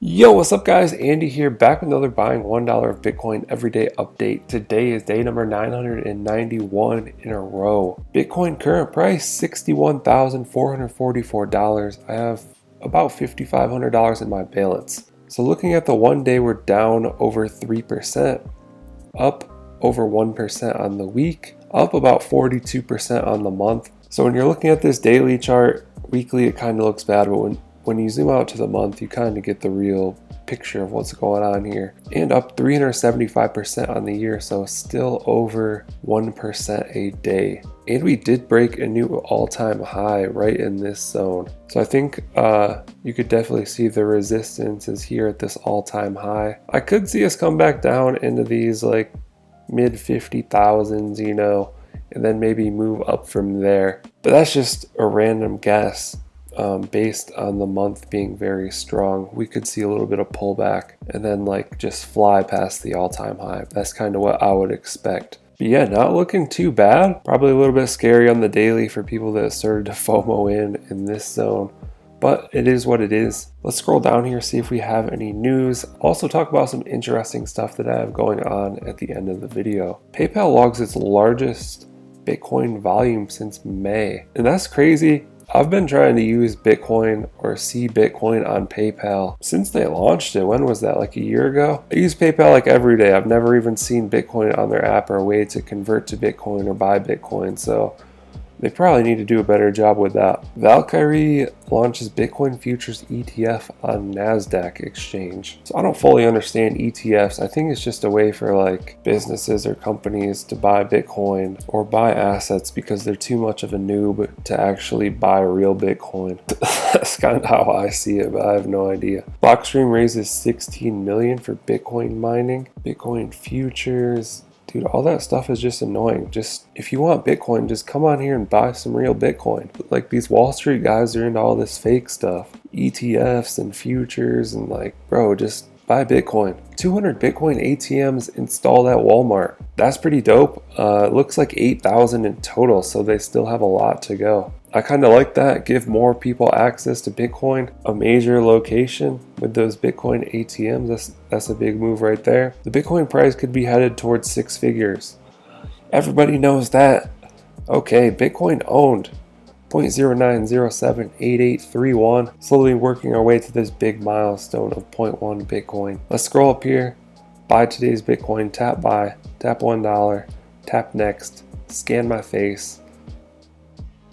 Yo, what's up guys? Andy here, back with another buying $1 of Bitcoin everyday update. Today is day number 991 in a row. Bitcoin current price $61,444. I have about $5,500 in my balance. So looking at the 1 day, we're down over 3%, up over 1% on the week, up about 42% on the month. So when you're looking at this daily chart, weekly it kind of looks bad, but when you zoom out to the month, you kind of get the real picture of what's going on here. And up 375% on the year, so still over 1% a day. And we did break a new all-time high right in this zone. So I think you could definitely see the resistance is here at this all-time high. I could see us come back down into these like mid 50,000s, you know, and then maybe move up from there. But that's just a random guess. Based on the month being very strong, we could see a little bit of pullback and then like just fly past the all-time high. That's kind of what I would expect. But yeah, not looking too bad. Probably a little bit scary on the daily for people that started to FOMO in this zone, but it is what it is. Let's scroll down here, see if we have any news. Also talk about some interesting stuff that I have going on at the end of the video. PayPal logs its largest Bitcoin volume since May, and that's crazy. I've been trying to use Bitcoin or see Bitcoin on PayPal since they launched it. When was that? Like a year ago? I use PayPal like every day. I've never even seen Bitcoin on their app or a way to convert to Bitcoin or buy Bitcoin. So they probably need to do a better job with that. Valkyrie launches Bitcoin futures ETF on NASDAQ exchange. So I don't fully understand ETFs. I think it's just a way for like businesses or companies to buy Bitcoin or buy assets because they're too much of a noob to actually buy real Bitcoin. That's kind of how I see it, but I have no idea. Blockstream raises $16 million for Bitcoin mining. Bitcoin futures. Dude, all that stuff is just annoying. Just, if you want Bitcoin, just come on here and buy some real Bitcoin. But like these Wall Street guys are into all this fake stuff. ETFs and futures and like, bro, just buy Bitcoin. 200 Bitcoin ATMs installed at Walmart. That's pretty dope. It looks like 8,000 in total, so they still have a lot to go. I kind of like that. Give more people access to Bitcoin. A major location with those Bitcoin ATMs. That's a big move right there. The Bitcoin price could be headed towards 6 figures. Everybody knows that. Okay, Bitcoin owned 0.09078831. Slowly working our way to this big milestone of 0.1 Bitcoin. Let's scroll up here. Buy today's Bitcoin. Tap buy. Tap $1. Tap next. Scan my face.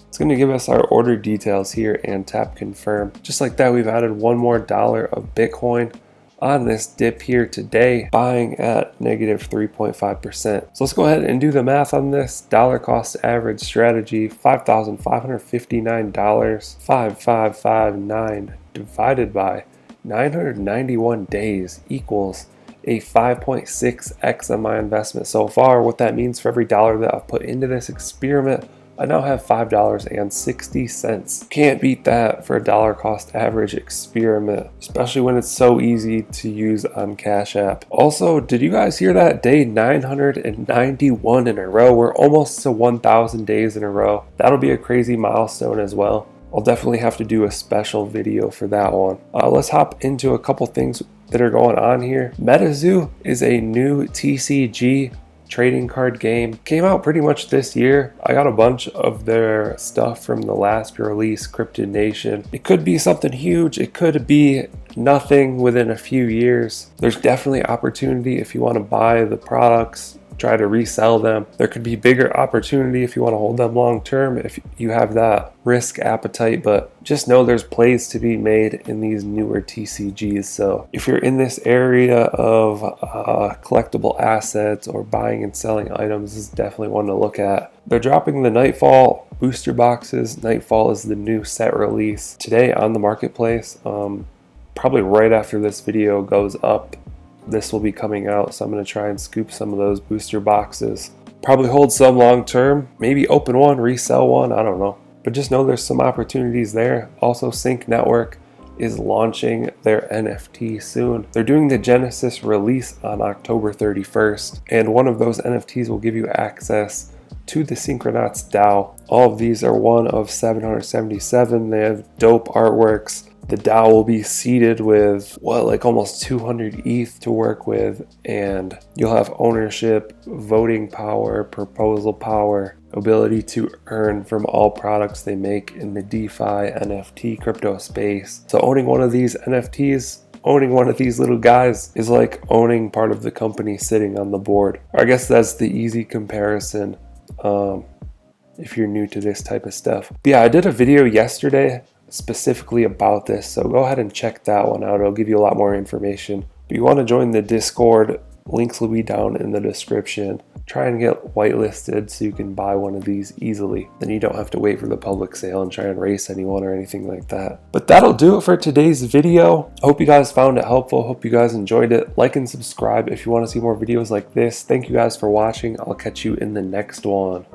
It's going to give us our order details here and tap confirm. Just like that, we've added one more dollar of Bitcoin on this dip here today, buying at negative 3.5%. So let's go ahead and do the math on this. Dollar cost average strategy, $5,559. 5559 divided by 991 days equals a 5.6x of my investment so far. What that means for every dollar that I've put into this experiment, I now have $5.60. Can't beat that for a dollar cost average experiment, especially when it's so easy to use on Cash App. Also, did you guys hear that? Day 991 in a row. We're almost to 1,000 days in a row. That'll be a crazy milestone as well. I'll definitely have to do a special video for that one. Let's hop into a couple things that are going on here. MetaZoo is a new TCG trading card game. Came out pretty much this year. I got a bunch of their stuff from the last release, Cryptid Nation. It could be something huge. It could be nothing within a few years. There's definitely opportunity if you want to buy the products, try to resell them. There could be bigger opportunity if you want to hold them long term, if you have that risk appetite, but just know there's plays to be made in these newer TCGs. So if you're in this area of collectible assets or buying and selling items, this is definitely one to look at. They're dropping the Nightfall booster boxes. Nightfall is the new set release today on the marketplace. Probably right after this video goes up, this will be coming out, so I'm going to try and scoop some of those booster boxes. Probably hold some long term, maybe open one, resell one, I don't know. But just know there's some opportunities there. Also, Sync Network is launching their NFT soon. They're doing the Genesis release on October 31st, and one of those NFTs will give you access to the Syncronauts DAO. All of these are one of 777. They have dope artworks. The DAO will be seeded with like almost 200 ETH to work with, and you'll have ownership, voting power, proposal power, ability to earn from all products they make in the DeFi, NFT, crypto space. So owning one of these NFTs, owning one of these little guys is like owning part of the company sitting on the board. Or I guess that's the easy comparison if you're new to this type of stuff. But yeah, I did a video yesterday specifically about this, so go ahead and check that one out. It'll give you a lot more information. If you want to join the Discord, links will be down in the description. Try and get whitelisted so you can buy one of these easily. Then you don't have to wait for the public sale and try and race anyone or anything like that. But that'll do it for today's video. Hope you guys found it helpful. Hope you guys enjoyed it. Like and subscribe if you want to see more videos like this. Thank you guys for watching. I'll catch you in the next one.